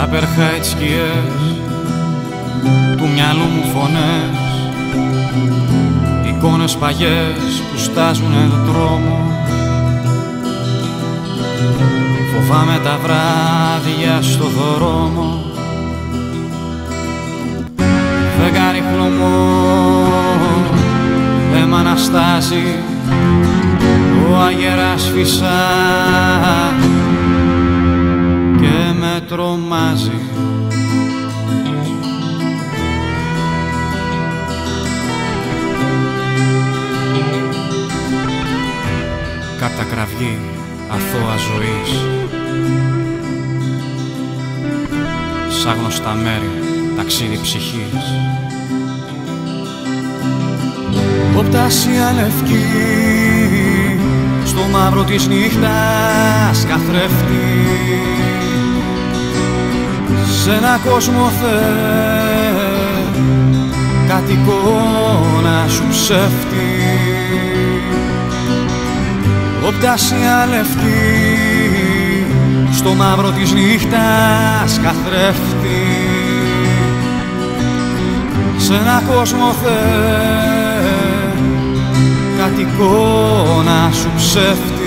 απέρχα οι σκιές του μυαλού μου φωνές, εικόνες παγιές που στάζουνε το δρόμο. Φοβάμαι τα βράδια στο δρόμο, φεγγάρι χλωμό, αίμα αναστάζει, ο αγέρας φυσά και με τρομάζει. Κάπτα κραυγή αθώα ζωής, σ' άγνωστα μέρη ταξίδι ψυχής. Οπτάσια λευκή στο μαύρο της νύχτας καθρέφτη, σ' ένα κόσμο κάτι εικόνα σου ψεύτη. Οπτάσια λευκή στο μαύρο της νύχτας καθρέφτη, σ' ένα κόσμο κάτι εικόνα σου ψεύτη.